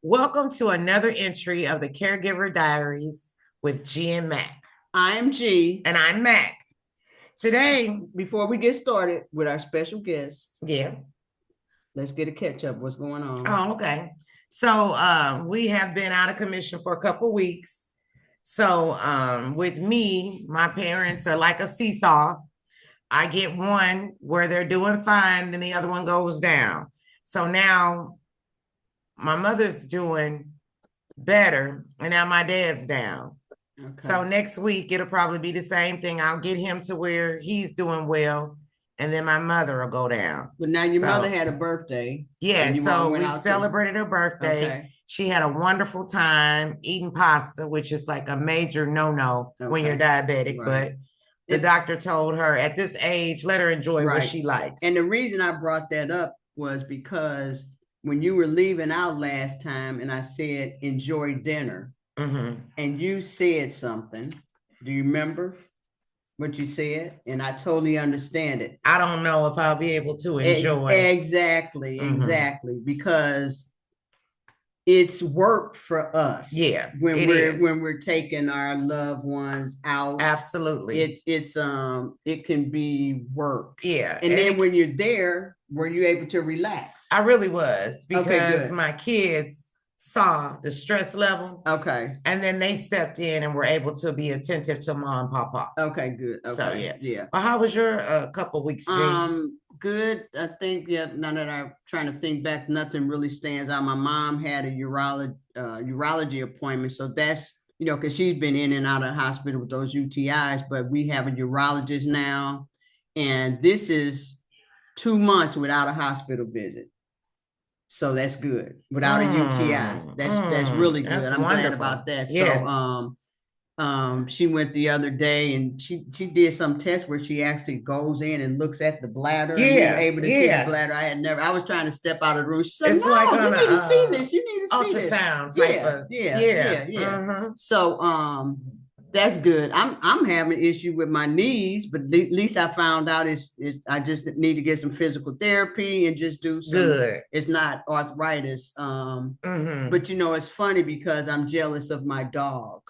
Welcome to another entry of the Caregiver Diaries with G and Mac. I'm G. And I'm Mac. Today, before we get started with our special guest, yeah, let's get a catch up. What's going on? Oh, okay. So we have been out of commission for a couple weeks. So with me, my parents are like a seesaw. I get one where they're doing fine, and the other one goes down. So now my mother's doing better, and now my dad's down. Okay. So next week it'll probably be the same thing. I'll get him to where he's doing well, and then my mother will go down. But now your mother had a birthday. Yeah, so we celebrated her birthday. Okay. She had a wonderful time eating pasta, which is like a major no-no when you're diabetic, right. But the doctor told her at this age, let her enjoy what she likes. And the reason I brought that up was because when you were leaving out last time and I said, enjoy dinner, and you said something, do you remember what you said? And I totally understand it. I don't know if I'll be able to enjoy. Exactly, because it's work for us. Yeah, when we're taking our loved ones out. Absolutely. It can be work. Yeah. And then when you're there, were you able to relax? I really was, because my kids saw the stress level. Okay. And then they stepped in and were able to be attentive to mom and papa. Okay, good. Okay. So yeah. Well, how was your couple weeks, Jane? Good. I think now that I'm trying to think back, nothing really stands out. My mom had a urology appointment, so that's because she's been in and out of the hospital with those UTIs, but we have a urologist now, and this is 2 months without a hospital visit. So that's good. Without a UTI. That's really good. I'm glad about that. Yeah. So she went the other day and she did some test where she actually goes in and looks at the bladder. Yeah. And we were able to see the bladder. I was trying to step out of the room. She said, it's like you need to see this. You need to see this. Ultrasound type of. Yeah. So that's good. I'm having an issue with my knees, but at least I found out is I just need to get some physical therapy and just do some. Good. It's not arthritis. But it's funny because I'm jealous of my dog,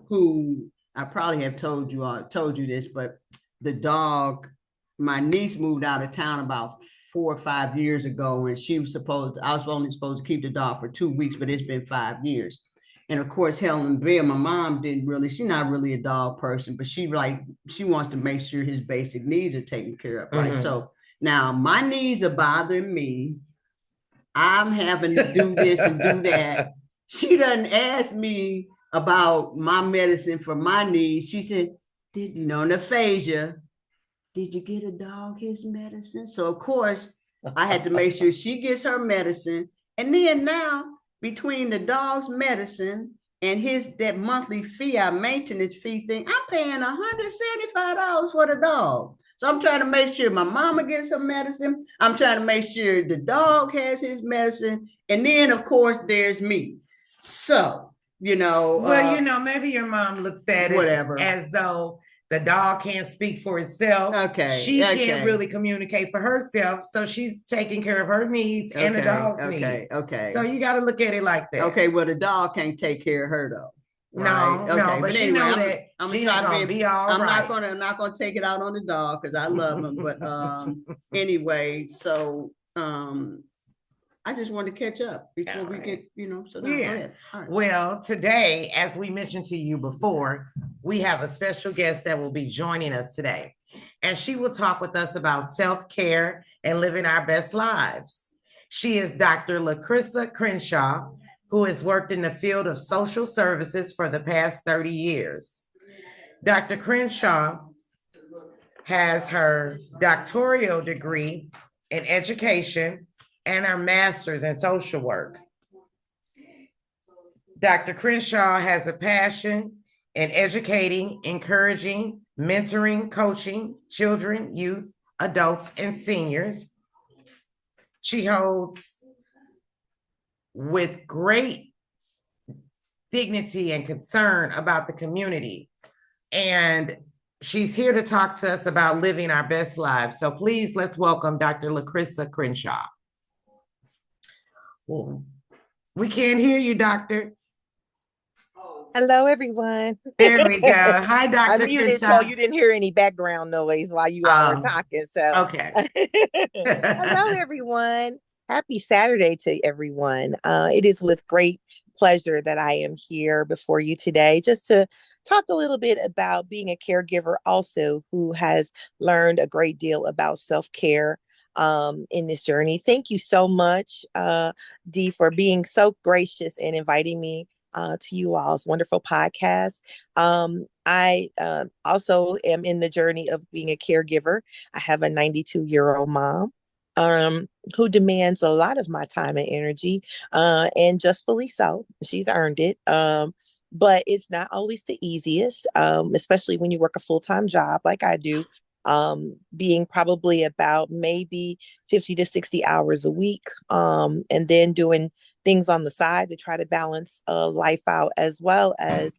who I probably have told you this, but the dog, my niece moved out of town about 4 or 5 years ago, and I was only supposed to keep the dog for 2 weeks, but it's been 5 years. And of course, Helen Bear, my mom she's not really a dog person, but she wants to make sure his basic needs are taken care of, right? So now my knees are bothering me. I'm having to do this and do that. She doesn't ask me about my medicine for my knees. She said, aphasia, did you get a dog his medicine? So of course, I had to make sure she gets her medicine. And then now, between the dog's medicine and that monthly fee, our maintenance fee thing, I'm paying $175 for the dog. So I'm trying to make sure my mama gets her medicine. I'm trying to make sure the dog has his medicine. And then, of course, there's me. So, maybe your mom looks at it as though the dog can't speak for itself. Okay. She can't really communicate for herself. So she's taking care of her needs and the dog's needs. Okay. So you got to look at it like that. Okay. Well, the dog can't take care of her though. Right? No, but she knows that she's gonna be all right. I'm not gonna take it out on the dog because I love him. But anyway, so I just wanted to catch up before we get, so now go ahead. All right. Well, today, as we mentioned to you before, we have a special guest that will be joining us today. And she will talk with us about self-care and living our best lives. She is Dr. LaChrisa Crenshaw, who has worked in the field of social services for the past 30 years. Dr. Crenshaw has her doctoral degree in education and her master's in social work. Dr. Crenshaw has a passion in educating, encouraging, mentoring, coaching children, youth, adults, and seniors. She holds with great dignity and concern about the community. And she's here to talk to us about living our best lives. So please, let's welcome Dr. LaChrisa Crenshaw. Well, We can't hear you, doctor. Hello, everyone. There we go. Hi, I Dr. muted so Crenshaw. you didn't hear any background noise while you all were talking. So, Okay. hello, everyone. Happy Saturday to everyone. It is with great pleasure that I am here before you today just to talk a little bit about being a caregiver, also, who has learned a great deal about self care in this journey. Thank you so much, Dee, for being so gracious and inviting me to you all's wonderful podcast. I also am in the journey of being a caregiver. I have a 92-year-old mom who demands a lot of my time and energy, and justfully so. She's earned it. But it's not always the easiest, especially when you work a full-time job like I do, being probably about maybe 50 to 60 hours a week, and then doing things on the side to try to balance life out, as well as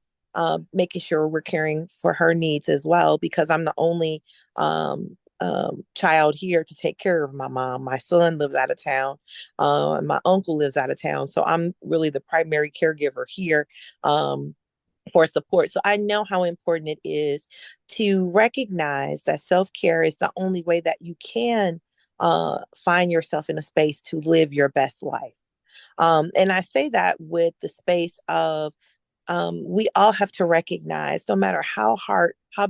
making sure we're caring for her needs as well, because I'm the only child here to take care of my mom. My son lives out of town, and my uncle lives out of town. So I'm really the primary caregiver here. For support. So I know how important it is to recognize that self-care is the only way that you can find yourself in a space to live your best life. And I say that with the space of we all have to recognize, no matter how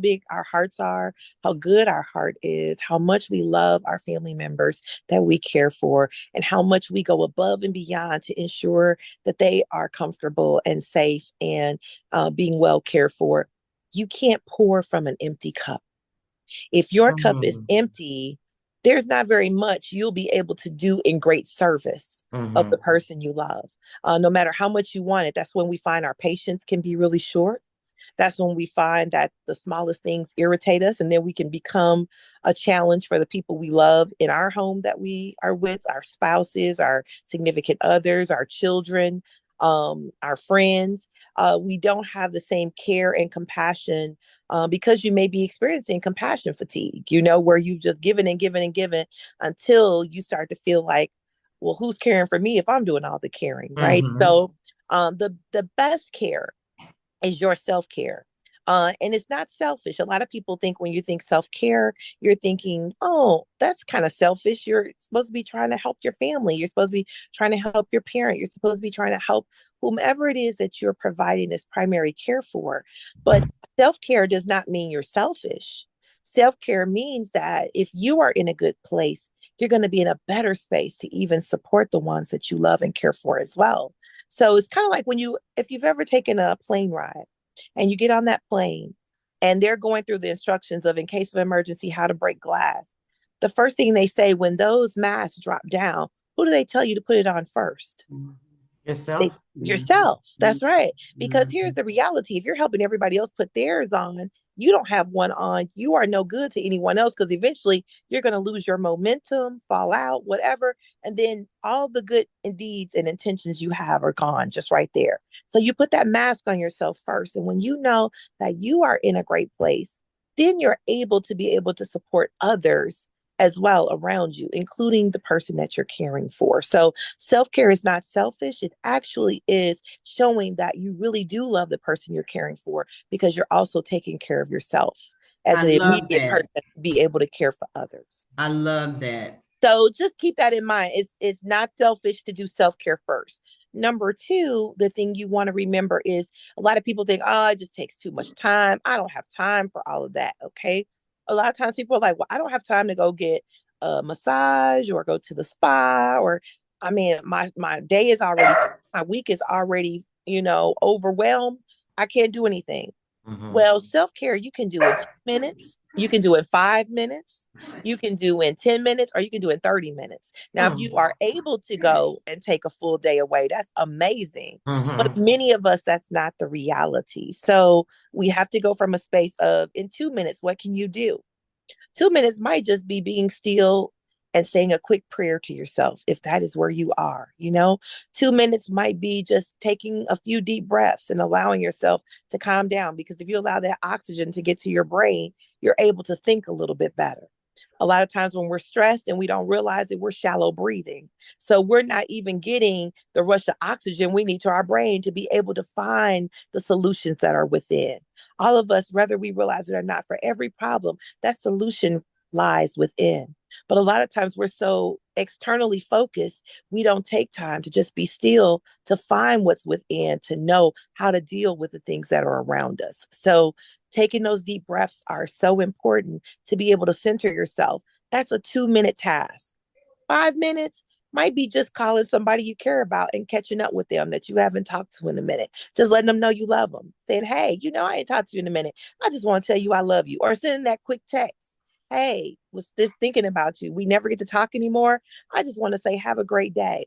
big our hearts are, how good our heart is, how much we love our family members that we care for, and how much we go above and beyond to ensure that they are comfortable and safe and being well cared for. You can't pour from an empty cup. If your cup is empty, there's not very much you'll be able to do in great service of the person you love. No matter how much you want it, that's when we find our patience can be really short. That's when we find that the smallest things irritate us, and then we can become a challenge for the people we love in our home that we are with, our spouses, our significant others, our children, our friends. We don't have the same care and compassion because you may be experiencing compassion fatigue, where you've just given and given and given until you start to feel like, well, who's caring for me if I'm doing all the caring, right? So the best care is your self-care. And it's not selfish. A lot of people think when you think self-care, you're thinking, oh, that's kind of selfish. You're supposed to be trying to help your family. You're supposed to be trying to help your parent. You're supposed to be trying to help whomever it is that you're providing this primary care for. But self-care does not mean you're selfish. Self-care means that if you are in a good place, you're going to be in a better space to even support the ones that you love and care for as well. So it's kind of like if you've ever taken a plane ride and you get on that plane and they're going through the instructions of, in case of emergency, how to break glass. The first thing they say when those masks drop down, who do they tell you to put it on first? Yourself. Yourself. That's right. Because here's the reality. If you're helping everybody else put theirs on, you don't have one on, you are no good to anyone else, because eventually you're going to lose your momentum, fall out, whatever. And then all the good deeds and intentions you have are gone just right there. So you put that mask on yourself first. And when you know that you are in a great place, then you're able to support others as well around you, including the person that you're caring for. So self-care is not selfish. It actually is showing that you really do love the person you're caring for, because you're also taking care of yourself as an immediate person to be able to care for others. I love that. So just keep that in mind. It's not selfish to do self-care first. Number two, the thing you want to remember is a lot of people think, oh, it just takes too much time. I don't have time for all of that. Okay. A lot of times people are like, well, I don't have time to go get a massage or go to the spa, or I mean, my day is already, my week is already, overwhelmed. I can't do anything. Well, self-care, you can do in 2 minutes, you can do in 5 minutes, you can do in 10 minutes, or you can do in 30 minutes. Now, if you are able to go and take a full day away, that's amazing. But many of us, that's not the reality. So we have to go from a space of, in 2 minutes, what can you do? 2 minutes might just be being still and saying a quick prayer to yourself, if that is where you are. 2 minutes might be just taking a few deep breaths and allowing yourself to calm down, because if you allow that oxygen to get to your brain, you're able to think a little bit better. A lot of times when we're stressed and we don't realize it, we're shallow breathing. So we're not even getting the rush of oxygen we need to our brain to be able to find the solutions that are within. All of us, whether we realize it or not, for every problem, that solution lies within. But a lot of times we're so externally focused, we don't take time to just be still to find what's within, to know how to deal with the things that are around us. So taking those deep breaths are so important to be able to center yourself. That's a 2-minute task. 5 minutes might be just calling somebody you care about and catching up with them that you haven't talked to in a minute. Just letting them know you love them. Saying, hey, I ain't talked to you in a minute. I just want to tell you I love you. Or sending that quick text. Hey, was this thinking about you? We never get to talk anymore. I just want to say, have a great day.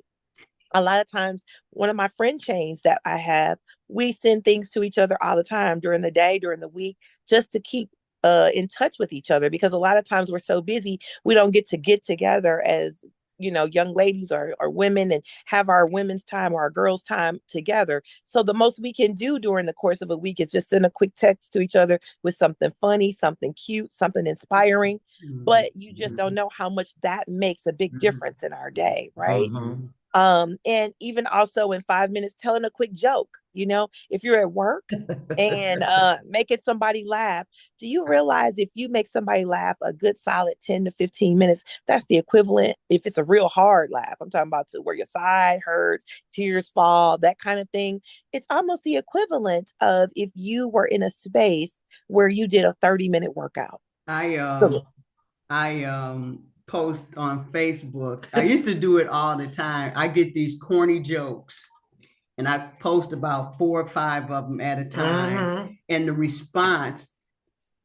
A lot of times, one of my friend chains that I have, we send things to each other all the time during the day, during the week, just to keep in touch with each other, because a lot of times we're so busy, we don't get together as young ladies or women and have our women's time or our girls' time together. So the most we can do during the course of a week is just send a quick text to each other with something funny, something cute, something inspiring. But you just don't know how much that makes a big difference in our day, right? Mhm. And even also in 5 minutes, telling a quick joke, if you're at work and making somebody laugh, do you realize if you make somebody laugh a good solid 10 to 15 minutes, that's the equivalent, if it's a real hard laugh, I'm talking about to where your side hurts, tears fall, that kind of thing. It's almost the equivalent of if you were in a space where you did a 30-minute workout. I post on Facebook. I used to do it all the time. I get these corny jokes and I post about 4 or 5 of them at a time. Mm-hmm. And the response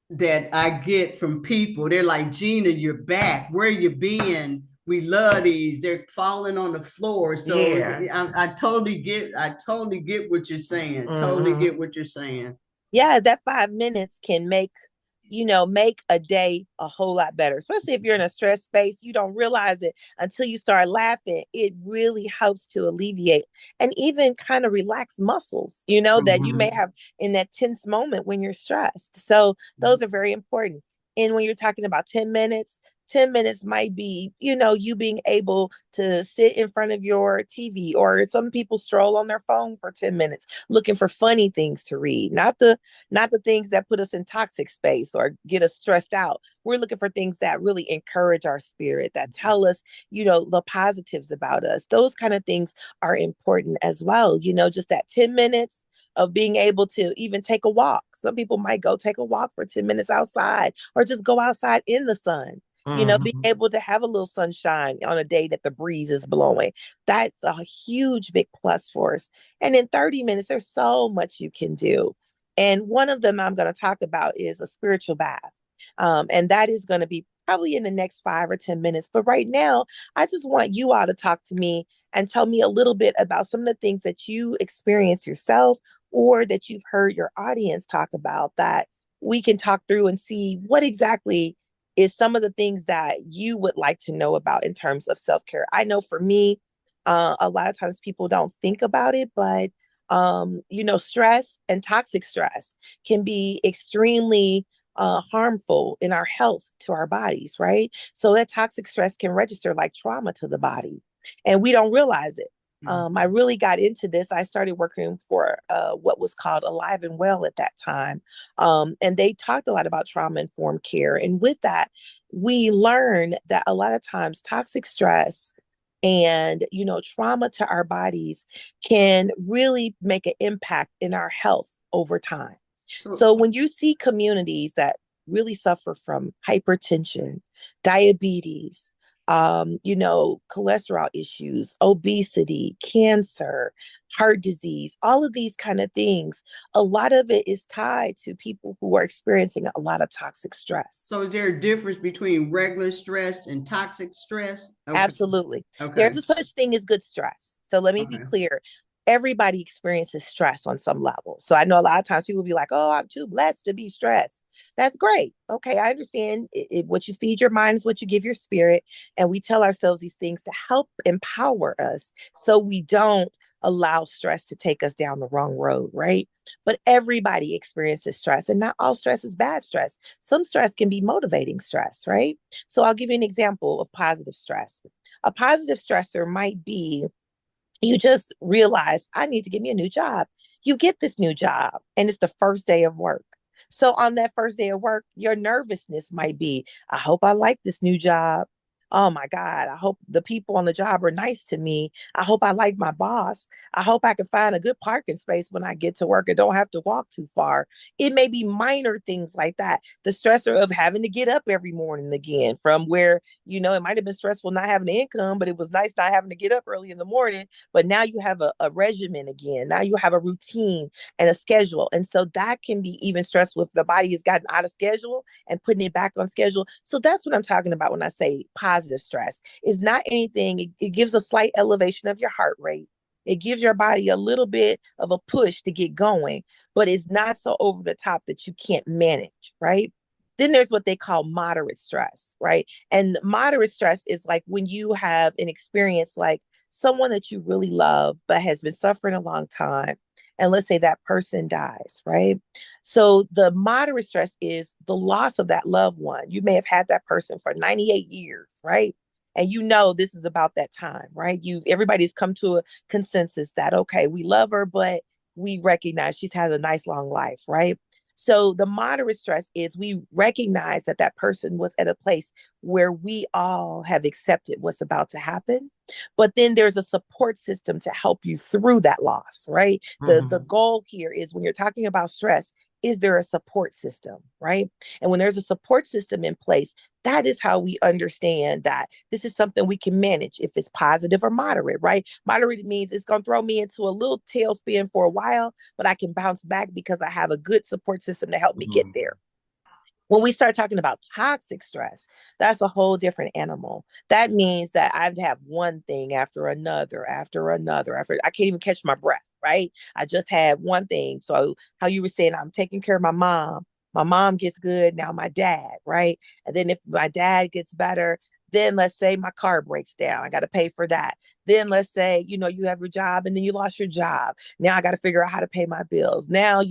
that I get from people, they're like, Gina, you're back. Where you been? We love these. They're falling on the floor. So Yeah. I totally get what you're saying. Totally Mm-hmm. get what you're saying. Yeah, that 5 minutes can make a day a whole lot better, especially if you're in a stress space. You don't realize it until you start laughing. It really helps to alleviate and even kind of relax muscles, that you may Mhm. have in that tense moment when you're stressed. So those are very important. And when you're talking about 10 minutes, 10 minutes might be, you being able to sit in front of your TV, or some people stroll on their phone for 10 minutes looking for funny things to read, not the things that put us in toxic space or get us stressed out. We're looking for things that really encourage our spirit, that tell us, the positives about us. Those kind of things are important as well. Just that 10 minutes of being able to even take a walk. Some people might go take a walk for 10 minutes outside, or just go outside in the sun. Being Mm-hmm. able to have a little sunshine on a day that the breeze is blowing. That's a huge, big plus for us. And in 30 minutes, there's so much you can do. And one of them I'm going to talk about is a spiritual bath. And that is going to be probably in the next 5 or 10 minutes. But right now, I just want you all to talk to me and tell me a little bit about some of the things that you experience yourself, or that you've heard your audience talk about, that we can talk through and see what exactly is some of the things that you would like to know about in terms of self-care. I know for me, a lot of times people don't think about it, but stress and toxic stress can be extremely harmful in our health to our bodies, right? So that toxic stress can register like trauma to the body, and we don't realize it. I really got into this. I started working for what was called Alive and Well at that time. And they talked a lot about trauma informed care. And with that, we learned that a lot of times toxic stress and trauma to our bodies can really make an impact in our health over time. So, So when you see communities that really suffer from hypertension, diabetes, cholesterol issues, obesity, cancer, heart disease, all of these kind of things, a lot of it is tied to people who are experiencing a lot of toxic stress. so is there a difference between regular stress and toxic stress? Okay. Absolutely. Okay. There's a such thing as good stress. So let me be Okay. clear. Everybody experiences stress on some level. So I know a lot of times people be like, oh, I'm too blessed to be stressed. That's great. Okay, I understand what you feed your mind is what you give your spirit. And we tell ourselves these things to help empower us so we don't allow stress to take us down the wrong road, right? But everybody experiences stress, and not all stress is bad stress. Some stress can be motivating stress, right? So I'll give you an example of positive stress. A positive stressor might be you just realize I need to get me a new job. You get this new job and it's the first day of work. So on that first day of work, your nervousness might be, I hope I like this new job. Oh my God, I hope the people on the job are nice to me. I hope I like my boss. I hope I can find a good parking space when I get to work and don't have to walk too far. It may be minor things like that. The stressor of having to get up every morning again from where, it might have been stressful not having an income, but it was nice not having to get up early in the morning. But now you have a regimen again. Now you have a routine and a schedule. And so that can be even stressful if the body has gotten out of schedule and putting it back on schedule. So that's what I'm talking about when I say positive stress. It's not anything, it gives a slight elevation of your heart rate. It gives your body a little bit of a push to get going, but it's not so over the top that you can't manage, right? Then there's what they call moderate stress, right? And moderate stress is like when you have an experience like someone that you really love, but has been suffering a long time. And let's say that person dies, right? So the moderate stress is the loss of that loved one. You may have had that person for 98 years, right? And this is about that time, right? Everybody's come to a consensus that, okay, we love her, but we recognize she's had a nice long life, right? So the moderate stress is we recognize that that person was at a place where we all have accepted what's about to happen. But then there's a support system to help you through that loss, right? The goal here is when you're talking about stress, is there a support system, right? And when there's a support system in place, that is how we understand that this is something we can manage if it's positive or moderate, right? Moderate means it's going to throw me into a little tailspin for a while, but I can bounce back because I have a good support system to help me get there. When we start talking about toxic stress, that's a whole different animal. That means that I'd have one thing after another, after another, after I can't even catch my breath, right? I just had one thing. So how you were saying, I'm taking care of my mom. My mom gets good. Now my dad, right? And then if my dad gets better, then let's say my car breaks down. I got to pay for that. Then let's say, you have your job and then you lost your job. Now I got to figure out how to pay my bills. Now,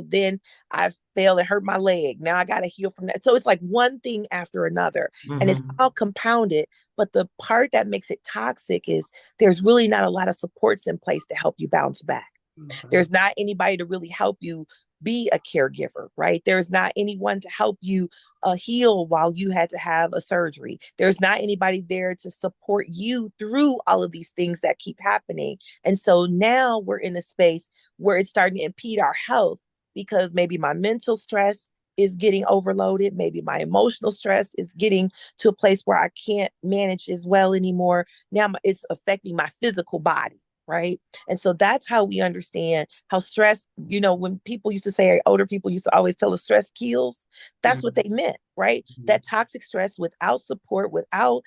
then I fell and hurt my leg. Now I got to heal from that. So it's like one thing after another, and it's all compounded. But the part that makes it toxic is there's really not a lot of supports in place to help you bounce back. There's not anybody to really help you be a caregiver, right? There's not anyone to help you heal while you had to have a surgery. There's not anybody there to support you through all of these things that keep happening. And so now we're in a space where it's starting to impede our health because maybe my mental stress is getting overloaded. Maybe my emotional stress is getting to a place where I can't manage as well anymore. Now it's affecting my physical body. Right. And so that's how we understand how stress, when people used to say, older people used to always tell us stress kills, that's what they meant, right? That toxic stress without support, without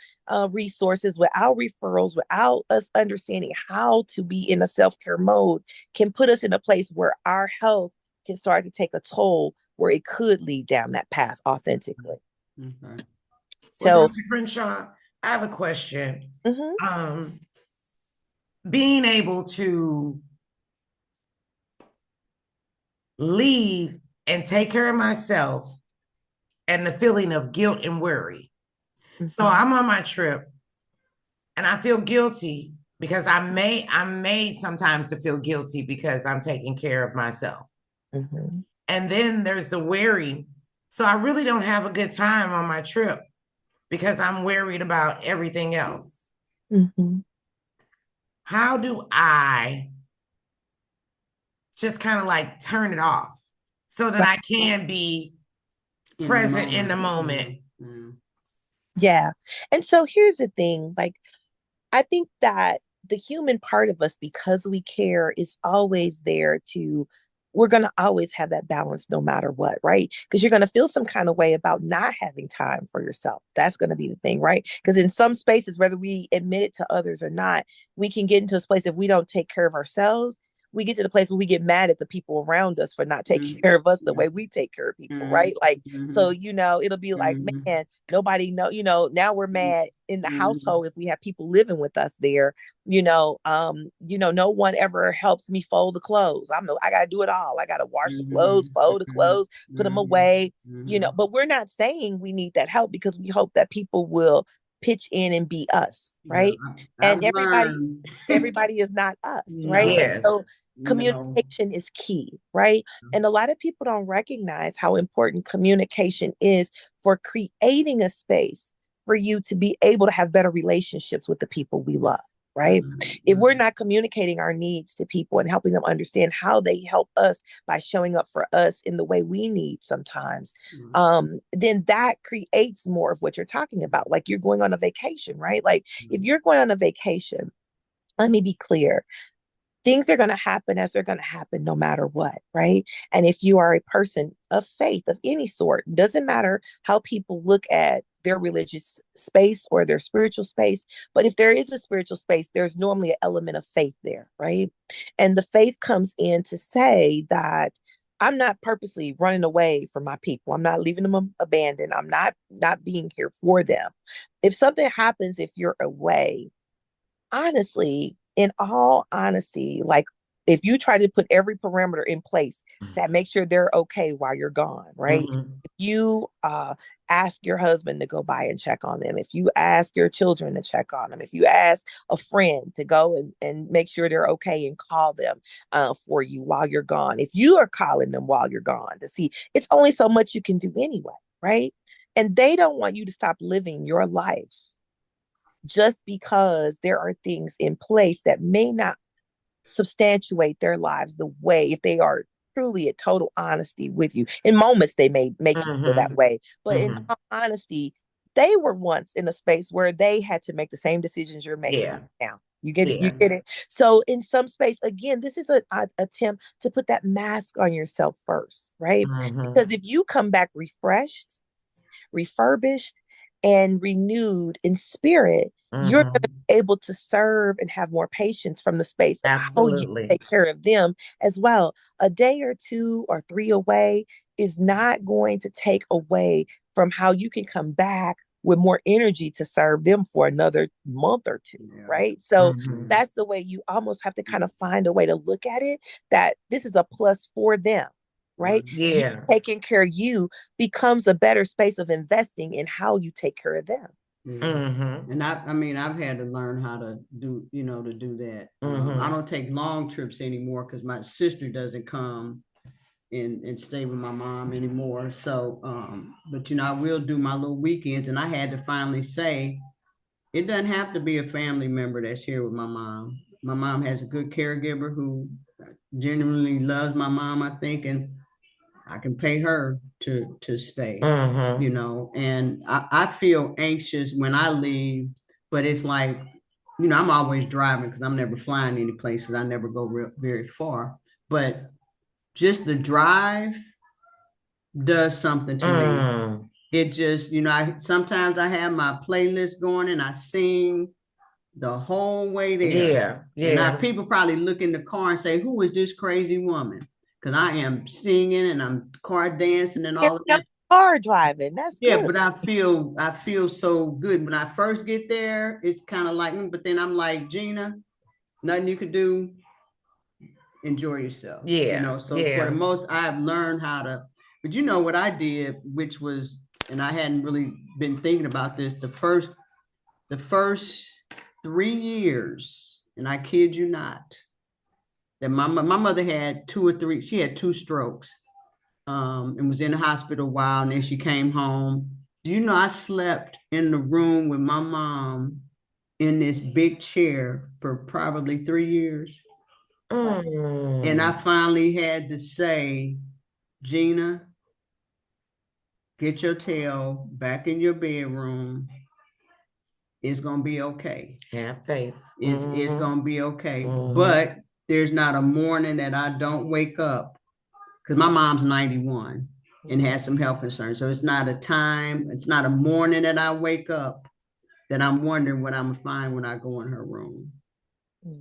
resources, without referrals, without us understanding how to be in a self-care mode can put us in a place where our health can start to take a toll where it could lead down that path authentically. Okay. So, Dr. Crenshaw, I have a question. Being able to leave and take care of myself and the feeling of guilt and worry. So I'm on my trip and I feel guilty because I'm made sometimes to feel guilty because I'm taking care of myself. And then there's the worry. So I really don't have a good time on my trip because I'm worried about everything else. How do I just kind of like turn it off so that I can be present in the moment? Yeah. And so here's the thing, I think that the human part of us, because we care, is always there we're going to always have that balance no matter what, right? Because you're going to feel some kind of way about not having time for yourself. That's going to be the thing, right? Because in some spaces, whether we admit it to others or not, we can get into a place if we don't take care of ourselves, we get to the place where we get mad at the people around us for not taking care of us the way we take care of people, right? Like, so, it'll be like, man, nobody know, now we're mad in the household if we have people living with us there, no one ever helps me fold the clothes. I gotta do it all. I gotta wash the clothes, fold the clothes, put them away, but we're not saying we need that help because we hope that people will pitch in and be us, right? And everybody is not us, right? Yeah. So communication is key, right? And a lot of people don't recognize how important communication is for creating a space for you to be able to have better relationships with the people we love, right? If we're not communicating our needs to people and helping them understand how they help us by showing up for us in the way we need sometimes, then that creates more of what you're talking about. Like you're going on a vacation, right? Like if you're going on a vacation, let me be clear. Things are going to happen as they're going to happen no matter what, right? And if you are a person of faith of any sort, doesn't matter how people look at their religious space or their spiritual space, but if there is a spiritual space, there's normally an element of faith there, right? And the faith comes in to say that I'm not purposely running away from my people. I'm not leaving them abandoned. I'm not being here for them. If something happens, if you're away, honestly, in all honesty, like if you try to put every parameter in place to make sure they're okay while you're gone, right? If you ask your husband to go by and check on them, if you ask your children to check on them, if you ask a friend to go and make sure they're okay and call them for you while you're gone, if you are calling them while you're gone to see, it's only so much you can do anyway, right? And they don't want you to stop living your life just because there are things in place that may not substantiate their lives the way, if they are truly at total honesty with you. In moments, they may make you feel that way, but in all honesty, they were once in a space where they had to make the same decisions you're making now. You get it? You get it? So in some space, again, this is an attempt to put that mask on yourself first, right? Because if you come back refreshed, refurbished, and renewed in spirit, you're going to be able to serve and have more patience from the space of how you take care of them as well. A day or 2 or 3 away is not going to take away from how you can come back with more energy to serve them for another month or 2, right? So that's the way you almost have to kind of find a way to look at it, that this is a plus for them, right? Yeah. You taking care of you becomes a better space of investing in how you take care of them. And I mean, I've had to learn how to do, to do that. I don't take long trips anymore because my sister doesn't come and stay with my mom anymore. So, but I will do my little weekends, and I had to finally say, it doesn't have to be a family member that's here with my mom. My mom has a good caregiver who genuinely loves my mom, I think, and I can pay her to stay, and I feel anxious when I leave, but it's like, I'm always driving because I'm never flying any places. I never go very far, but just the drive does something to me. It just, sometimes I have my playlist going and I sing the whole way there. And people probably look in the car and say, who is this crazy woman? Because I am singing and I'm car dancing and all of that. Car driving, that's good. But I feel so good. When I first get there, it's kind of like, but then I'm like, Gina, nothing you could do. Enjoy yourself. So for the most, I've learned how to, but what I did, which was, and I hadn't really been thinking about this, the first 3 years, and I kid you not, that my mother had 2 or 3, she had 2 strokes, and was in the hospital a while, and then she came home. Do you know I slept in the room with my mom in this big chair for probably 3 years? And I finally had to say, Gina, get your tail back in your bedroom. It's going to be okay. Have faith. It's going to be okay. But there's not a morning that I don't wake up, because my mom's 91 and has some health concerns. So it's not a morning that I wake up that I'm wondering what I'm going to find when I go in her room.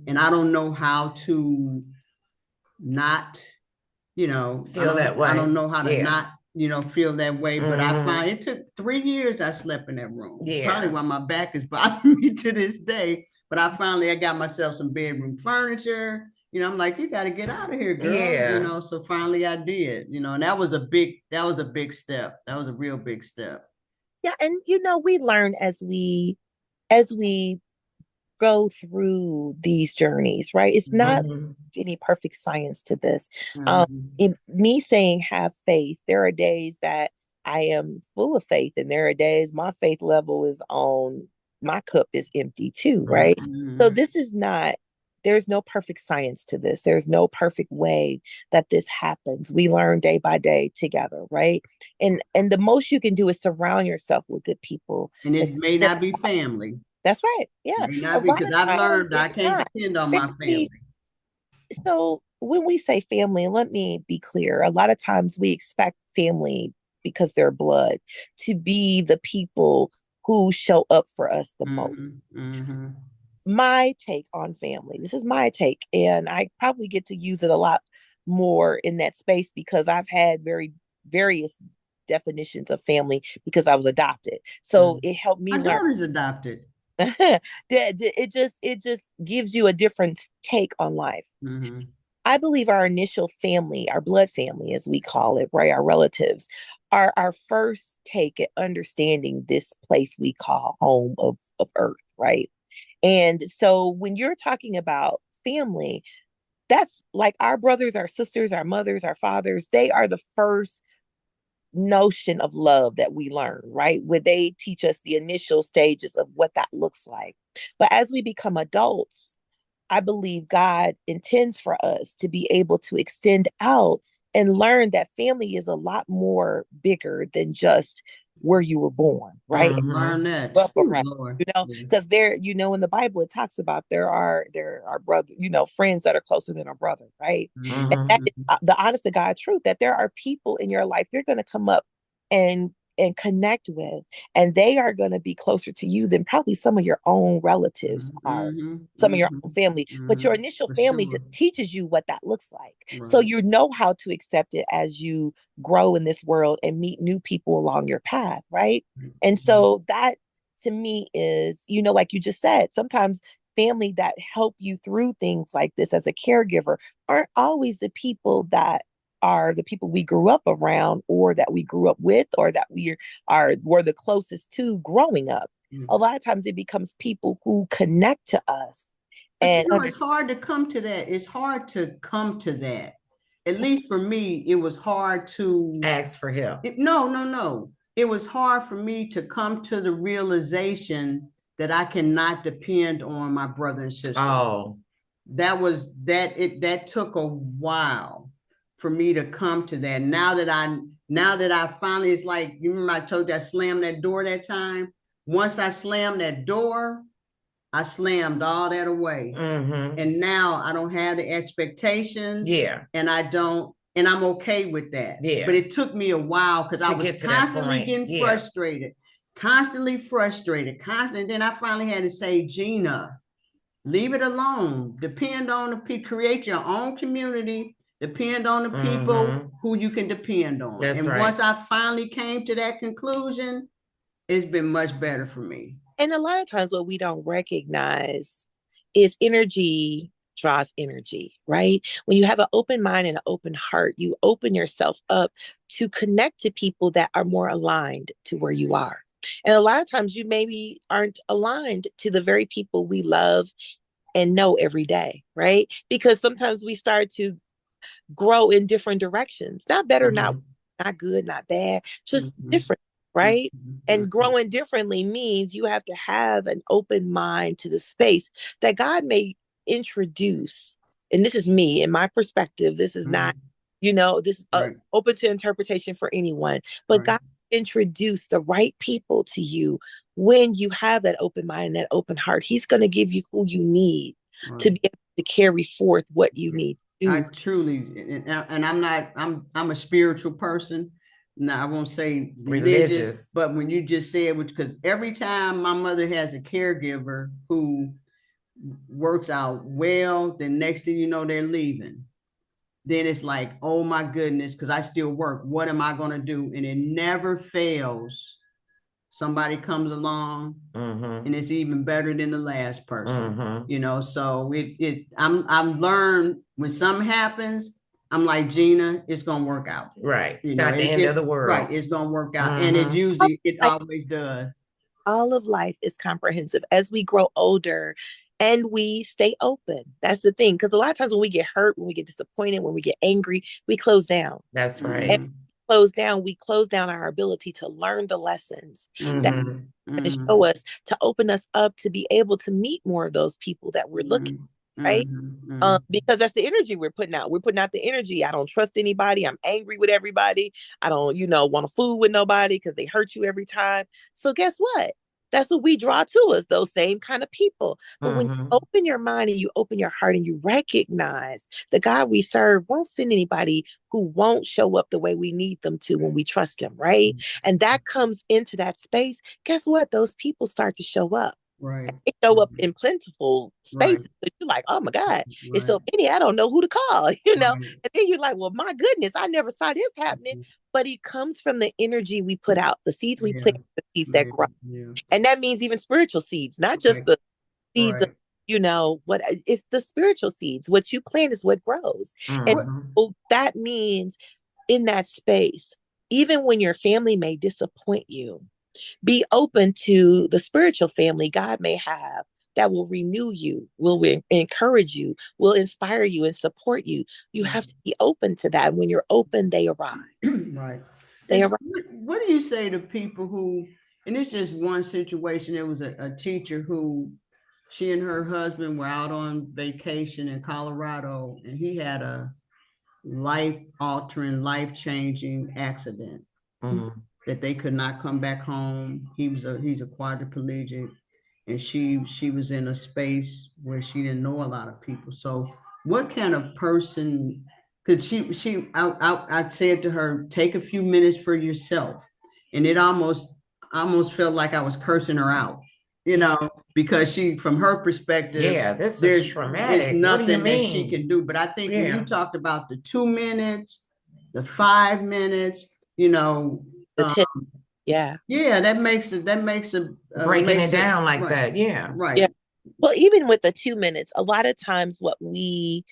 And I don't know how to not, Feel that way. I don't know how to Yeah. not, feel that way. But I Mhm. find it took 3 years I slept in that room. Yeah. Probably why my back is bothering me to this day. But I got myself some bedroom furniture. I'm like, you got to get out of here, girl. Yeah. So finally I did, and that was a big step. That was a real big step. Yeah, and we learn as we go through these journeys, right? It's not Mhm. any perfect science to this. Mhm. In me saying have faith, there are days that I am full of faith, and there are days my faith level is on, my cup is empty too, right? So Mhm. this is not, there's no perfect science to this. There's no perfect way that this happens. We learn day by day together, right? And the most you can do is surround yourself with good people. And it may not be family. That's right. Yeah. May A not be, lot because of I've times learned I it's can't not. depend on my Family, family. so when we say family, and let me be clear, a lot of times we expect family, because they're blood, to be the people who show up for us the most. Mhm. Mhm. My take on family, this is my take, and I probably get to use it a lot more in that space because I've had very various definitions of family because I was adopted. So it helped me My learn. daughter's adopted. It just gives you a different take on life. Mhm. I believe our initial family, our blood family, as we call it, right, our relatives, are our first take at understanding this place we call home of earth, right? And so when you're talking about family, that's like our brothers, our sisters, our mothers, our fathers, they are the first notion of love that we learn, right? Where they teach us the initial stages of what that looks like. But as we become adults, I believe God intends for us to be able to extend out and learn that family is a lot more bigger than just where you were born, right? Learn that. Up Ooh, around, Lord. Yeah. because there, in the Bible it talks about there are brother, friends that are closer than a brother, right? And that is Mhm. the honest to God truth, that there are people in your life you're going to come up and connect with, and they are going to be closer to you than probably some of your own relatives are, Mhm. some of your own Mhm. family. But your Mhm. initial For family sure. just teaches you what that looks like, so Right. you know how to accept it as you grow in this world and meet new people along your path, right? And Mhm. so that, to me, is, like you just said, sometimes family that help you through things like this as a caregiver aren't always the people that are the people we grew up around, or that we grew up with, or that were the closest to growing up. Mhm. A lot of times it becomes people who connect to us But and it's hard to come to that. It's hard to come to that. At least for me, it was hard to Ask for help. no, no, no. It was hard for me to come to the realization that I cannot depend on my brother and sister. Oh. That took a while for me to come to that. Now that I finally, it's like, you remember I told you I slammed that door that time. Once I slammed that door, I slammed all that away. Mm-hmm. And now I don't have the expectations. Yeah. And I'm okay with that. Yeah. But it took me a while because I was constantly getting frustrated, constantly. And then I finally had to say, Gina, leave it alone. Depend on the people, create your own community, depend on the people who you can depend on. That's and right. Once I finally came to that conclusion, it's been much better for me. And a lot of times what we don't recognize is energy draws energy, right? When you have an open mind and an open heart, you open yourself up to connect to people that are more aligned to where you are. And a lot of times you maybe aren't aligned to the very people we love and know every day, right? Because sometimes we start to grow in different directions. Not better, not good, not bad, just different, right? And growing differently means you have to have an open mind to the space that God may introduce. And this is me, in my perspective. This is not, this is Right. open to interpretation for anyone. But God introduce the right people to you when you have that open mind and that open heart. He's going to give you who you need to be able to carry forth what you need. I truly, and I'm a spiritual person. Now I won't say religious, but when you just said, which, because every time my mother has a caregiver who works out well, then next thing you know, they're leaving. then it's like, oh my goodness, because I still work. What am I going to do? And it never fails. Somebody comes along and it's even better than the last person, you know. So I'm learned when something happens, I'm like, Gina, it's gonna work out. Right. It's not the end of the world. Right. It's gonna work out. And it always does. All of life is comprehensive. As we grow older and we stay open, that's the thing. Because a lot of times when we get hurt, when we get disappointed, when we get angry, we close down. That's right. And we close down our ability to learn the lessons that show us, to open us up to be able to meet more of those people that we're looking, right? Because that's the energy we're putting out. We're putting out the energy. I don't trust anybody. I'm angry with everybody. I don't, want to fool with nobody because they hurt you every time. So guess what? That's what we draw to us, those same kind of people. But when you open your mind and you open your heart and you recognize the God we serve won't send anybody who won't show up the way we need them to when we trust him, right? And that comes into that space. Guess what? Those people start to show up. Right. They show up in plentiful spaces. Right. You're like, oh my God, it's so many, I don't know who to call, And then you're like, well, my goodness, I never saw this happening. But it comes from the energy we put out, the seeds we plant, the seeds that grow. And that means even spiritual seeds, not just the seeds of, what it's the spiritual seeds. What you plant is what grows. And so that means in that space, even when your family may disappoint you, be open to the spiritual family God may have that will renew you, will encourage you, will inspire you and support you. You have to be open to that. When you're open, they arrive. Right. They arrive. What do you say to people who, and it's just one situation, there was a teacher who, she and her husband were out on vacation in Colorado, and he had a life-altering, life-changing accident. That they could not come back home. He's a quadriplegic, and she was in a space where she didn't know a lot of people. So what kind of person, because I said to her, take a few minutes for yourself. And it almost felt like I was cursing her out, because from her perspective, this is traumatic. There's nothing that she can do. But I think when you talked about the 2 minutes, the 5 minutes, the 10, that makes it breaking it down like that. Right. Yeah. Well, even with the 2 minutes, a lot of times what we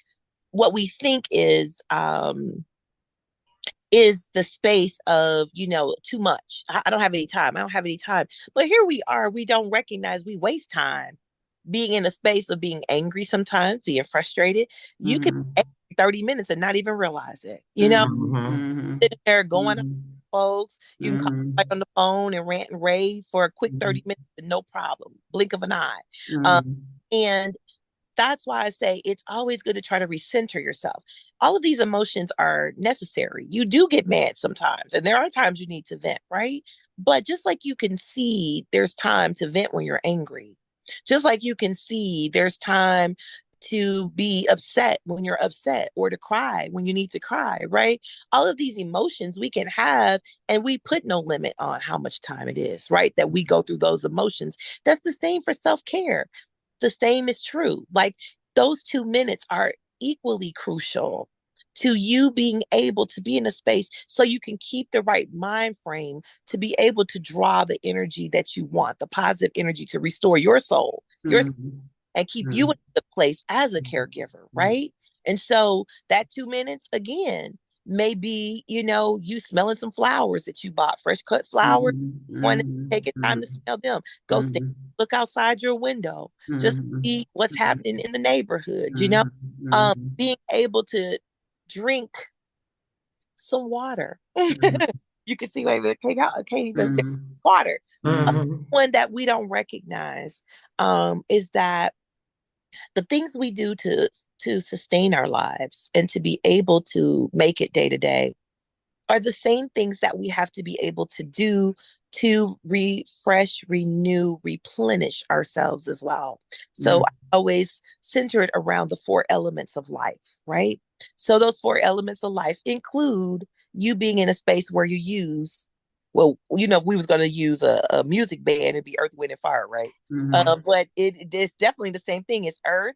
think is the space of, too much. I don't have any time. I don't have any time. But here we are. We don't recognize we waste time being in a space of being angry sometimes, being frustrated. You can 30 minutes and not even realize it, sitting there going on, folks. You can call on the phone and rant and rave for a quick 30 minutes, no problem, blink of an eye. And that's why I say it's always good to try to recenter yourself. All of these emotions are necessary. You do get mad sometimes, and there are times you need to vent, right? But just like you can see there's time to vent when you're angry, just like you can see there's time to be upset when you're upset, or to cry when you need to cry, right? All of these emotions we can have, and we put no limit on how much time it is, right? That we go through those emotions. That's the same for self-care. The same is true. Like, those 2 minutes are equally crucial to you being able to be in a space so you can keep the right mind frame to be able to draw the energy that you want, the positive energy to restore your soul, and keep you in the place as a caregiver, right? And so that 2 minutes, again, may be, you smelling some flowers that you bought, fresh cut flowers, want to take time to smell them. Go look outside your window, just see what's happening in the neighborhood, being able to drink some water. You can see, wait, I can't even water. One that we don't recognize is that the things we do to sustain our lives and to be able to make it day to day are the same things that we have to be able to do to refresh, renew, replenish ourselves as well. So I always center it around the 4 elements of life, right? So those 4 elements of life include you being in a space where you use, well, if we was going to use a music band, it'd be Earth, Wind, and Fire, right? But it's definitely the same thing. It's earth,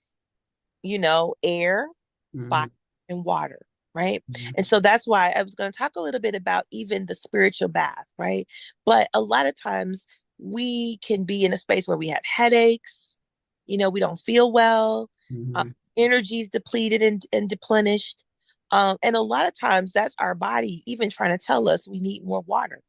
air, fire, and water. right? And so that's why I was going to talk a little bit about even the spiritual bath, right? But a lot of times we can be in a space where we have headaches, we don't feel well, energy's depleted and deplenished. And a lot of times that's our body even trying to tell us we need more water.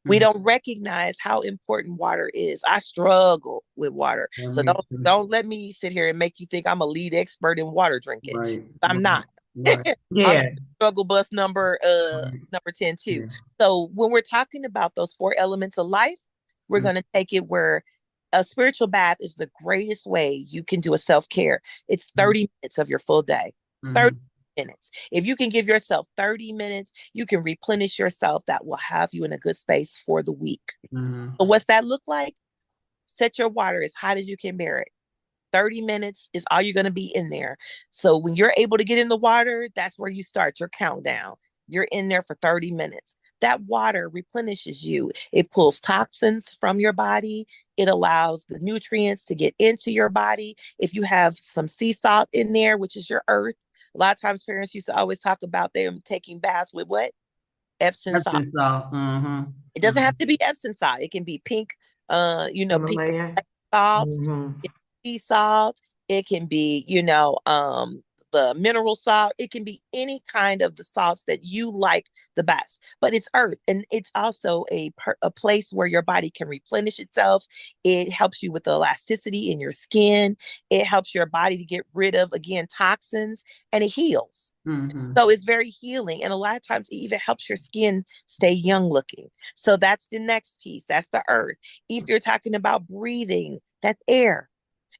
We don't recognize how important water is. I struggle with water. So don't let me sit here and make you think I'm a lead expert in water drinking. Right. I'm not. Yeah. I'm struggle bus number 10 too. Yeah. So when we're talking about those 4 elements of life, we're going to take it where a spiritual bath is the greatest way you can do a self-care. It's 30 minutes of your full day. 30 minutes. If you can give yourself 30 minutes, you can replenish yourself. That will have you in a good space for the week. So what's that look like? Set your water as hot as you can bear it. 30 minutes is all you're going to be in there. So when you're able to get in the water, that's where you start your countdown. You're in there for 30 minutes. That water replenishes you. It pulls toxins from your body. It allows the nutrients to get into your body. If you have some sea salt in there, which is your earth, a lot of times parents used to always talk about them taking baths with what? Epsom salt. It doesn't have to be Epsom salt. It can be pink, pink salt, sea salt. It can be, the mineral salt. It can be any kind of the salts that you like the best, but it's earth. And it's also a place where your body can replenish itself. It helps you with the elasticity in your skin. It helps your body to get rid of, again, toxins, and it heals. So it's very healing. And a lot of times it even helps your skin stay young looking. So that's the next piece. That's the earth. If you're talking about breathing, that's air.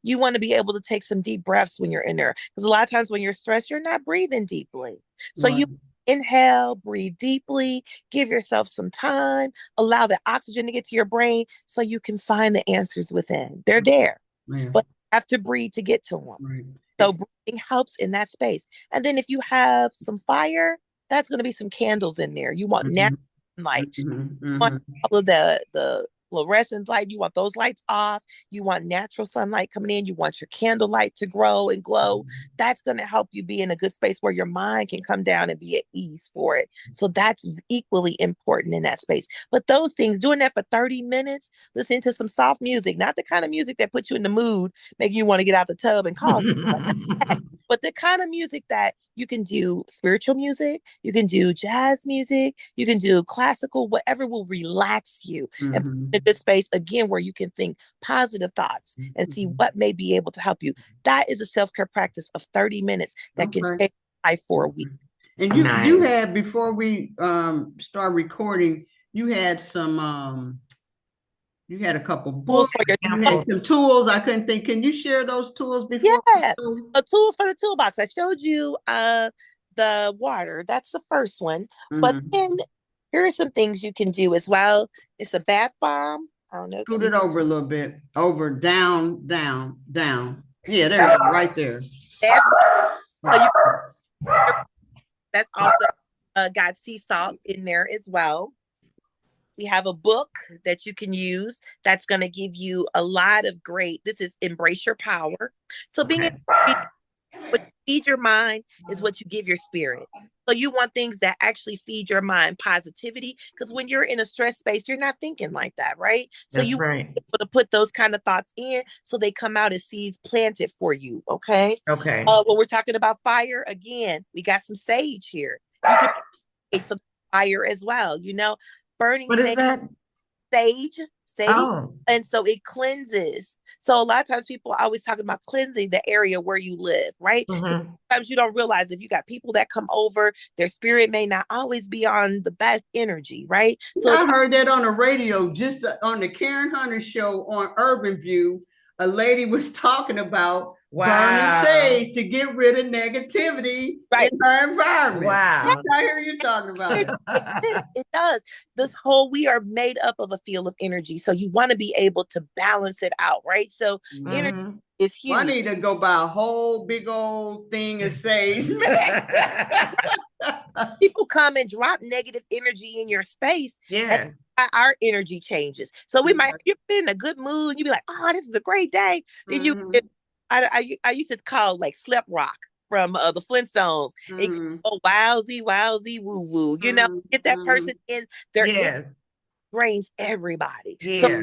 You want to be able to take some deep breaths when you're in there. Because a lot of times when you're stressed, you're not breathing deeply. So you inhale, breathe deeply, give yourself some time, allow the oxygen to get to your brain so you can find the answers within. They're there, but you have to breathe to get to them. So breathing helps in that space. And then if you have some fire, that's going to be some candles in there. You want natural light. You want all of the fluorescent light. You want those lights off. You want natural sunlight coming in. You want your candlelight to grow and glow. That's going to help you be in a good space where your mind can come down and be at ease for it. So that's equally important in that space. But those things, doing that for 30 minutes, listening to some soft music, not the kind of music that puts you in the mood, making you want to get out the tub and call someone. But the kind of music that you can do spiritual music, you can do jazz music, you can do classical, whatever will relax you and put in a good space, again, where you can think positive thoughts and see what may be able to help you. That is a self-care practice of 30 minutes that can change life for a week. And you had, before we start recording, you had some you had a couple books, you had some tools. I couldn't think. Can you share those tools before? Yeah, the tools for the toolbox. I showed you the water. That's the first one. But then here are some things you can do as well. It's a bath bomb. I don't know. Scoot it over a little bit. Over, down, down, down. Yeah, there you go, right there. That's also got sea salt in there as well. We have a book that you can use that's going to give you a lot of this is Embrace Your Power. So being able to what feed your mind is what you give your spirit. So you want things that actually feed your mind positivity, because when you're in a stress space, you're not thinking like that, right? So you want to be able to put those kind of thoughts in so they come out as seeds planted for you, okay? Okay. When we're talking about fire, again, we got some sage here. You can take some fire as well, burning what sage. Is that? Sage. And so it cleanses. So a lot of times people are always talking about cleansing the area where you live, right? Sometimes you don't realize if you got people that come over, their spirit may not always be on the best energy, right? So I heard that on the radio, just on the Karen Hunter show on Urban View. A lady was talking about burning sage to get rid of negativity in her environment. Wow. I hear you talking about it. It does. We are made up of a field of energy. So you want to be able to balance it out, right? So energy is huge. I need to go buy a whole big old thing of sage. People come and drop negative energy in your space. Yeah. Our energy changes. So you've been in a good mood. You be like, oh, this is a great day. Then I used to call like slip rock. from the Flintstones. It can Mm-hmm. go wowsy, wowsy, woo woo. Get that Mm-hmm. person in their Yes. drains everybody. So Yeah.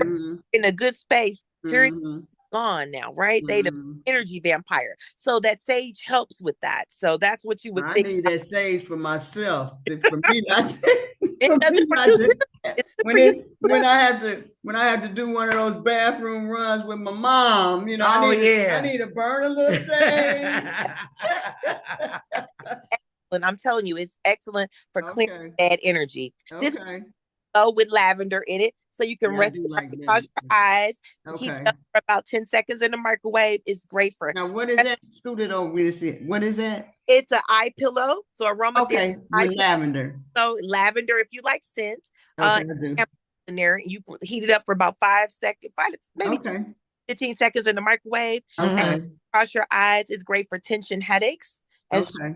in a good space, here Mm-hmm. gone now, right? They the Mm-hmm. energy vampire. So that sage helps with that. So that's what you would I think. need that sage for myself. For me not It for does me it for not you to too. It's good for you. when I have to do one of those bathroom runs with my mom, Oh, I need to burn a little sage. And I'm telling you, it's excellent for clearing Okay. bad energy. This Okay. go with lavender in it, so you can Yeah, I rest do it like across that. your eyes. Heat Okay. it up for about 10 seconds in the microwave. It's great for Now what is that? Scoot it over to see it. What is that? it's an eye pillow. So aromatherapy Okay, eye with lavender. pillow, lavender if you like scent. Okay, I do. In there, you heat it up for about 5 seconds, maybe Okay. 15 seconds in the microwave. Okay. And across your eyes. It's great for tension headaches. And Okay.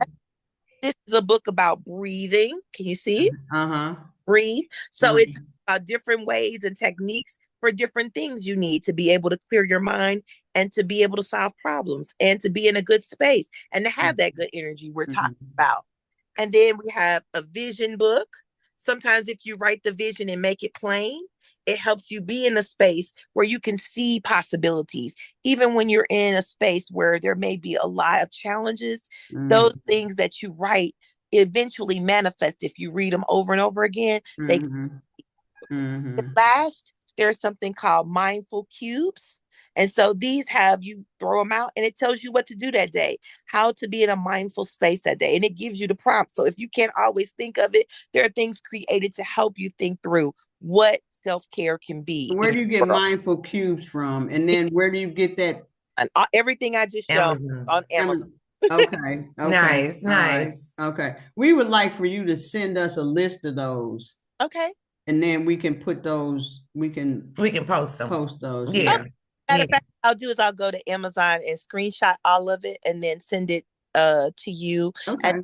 this is a book about breathing. Can you see? Uh-huh. Breathe. So it's about different ways and techniques for different things you need to be able to clear your mind and to be able to solve problems and to be in a good space and to have that good energy we're talking about. And then we have a vision book. Sometimes if you write the vision and make it plain, it helps you be in a space where you can see possibilities. Even when you're in a space where there may be a lot of challenges, those things that you write eventually manifest if you read them over and over again. They last. There's something called mindful cubes. And so these have you throw them out and it tells you what to do that day, how to be in a mindful space that day. And it gives you the prompt. So if you can't always think of it, there are things created to help you think through what self-care can be. Where do you get mindful cubes from? And then where do you get that? And everything I just showed on Amazon. Okay. Nice. Right. Okay. We would like for you to send us a list of those. Okay. And then we can put those, we can post them. Post those. Yeah. Matter of fact, I'll do is I'll go to Amazon and screenshot all of it and then send it to you. Okay.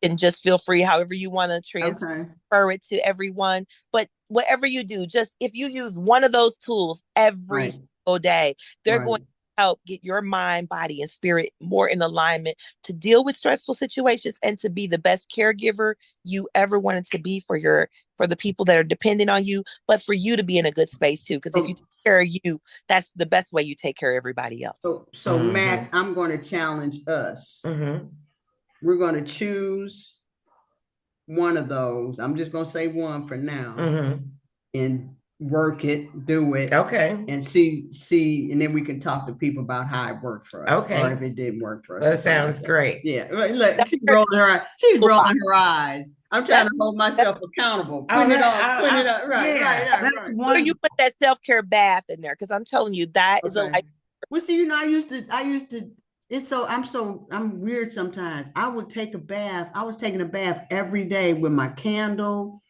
And just feel free, however you want to transfer it to everyone. But whatever you do, just if you use one of those tools every single day, they're going to help get your mind, body, and spirit more in alignment to deal with stressful situations and to be the best caregiver you ever wanted to be for the people that are dependent on you, but for you to be in a good space too. Because if you take care of you, that's the best way you take care of everybody else. So Mac, I'm going to challenge us. We're going to choose one of those. I'm just going to say one for now and work it, do it. Okay. And see, and then we can talk to people about how it worked for us. Okay. Or if it didn't work for us. That sounds great. Yeah. Look, she's rolling her eyes. I'm trying to hold myself accountable. Put it up. Right. That's one. So you put that self-care bath in there because I'm telling you that is a life. Well, see, I used to. I'm weird sometimes. I would take a bath. I was taking a bath every day with my candle,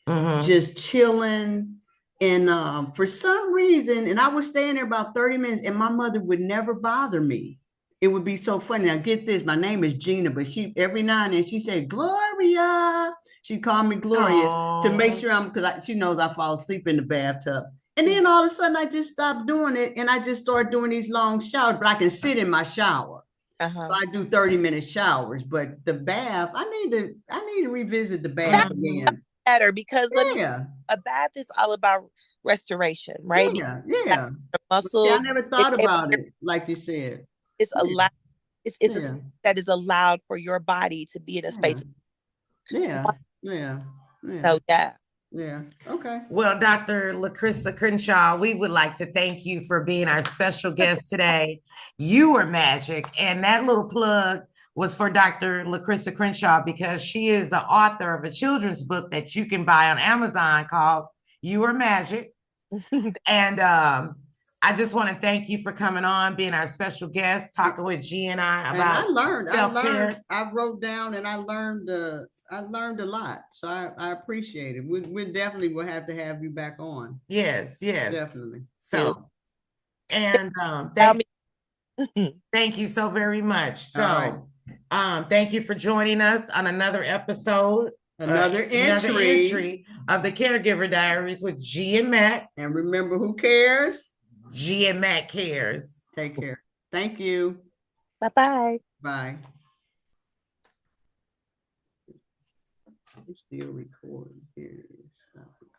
just chilling. And for some reason, and I was staying there about 30 minutes, and my mother would never bother me. It would be so funny. Now, get this, my name is Gina, but she every now and then she said, Gloria. She called me Gloria to make sure because she knows I fall asleep in the bathtub. And then all of a sudden I just stopped doing it and I just started doing these long showers, but I can sit in my shower. So I do 30-minute showers, but the bath, I need to revisit the bath again. Better because a bath is all about restoration, right? Yeah. Muscles. I never thought about it, like you said. It's allowed. It's a that is allowed for your body to be in a space. Yeah. So yeah. Okay. Well, Dr. LaChrisa Crenshaw, we would like to thank you for being our special guest today. You were magic. And that little plug was for Dr. LaChrisa Crenshaw because she is the author of a children's book that you can buy on Amazon called You Were Magic. And I just want to thank you for coming on, being our special guest, talking with G and I about self-care. I wrote down and I learned a lot. So I appreciate it. We definitely will have to have you back on. Yes. Definitely. So, and thank you so very much. So, thank you for joining us on another episode. Another entry of the Caregiver Diaries with G and Mac. And remember, who cares? G and Mac cares. Take care. Thank you. Bye-bye. Bye. It's still recording. Here it is. Stop it.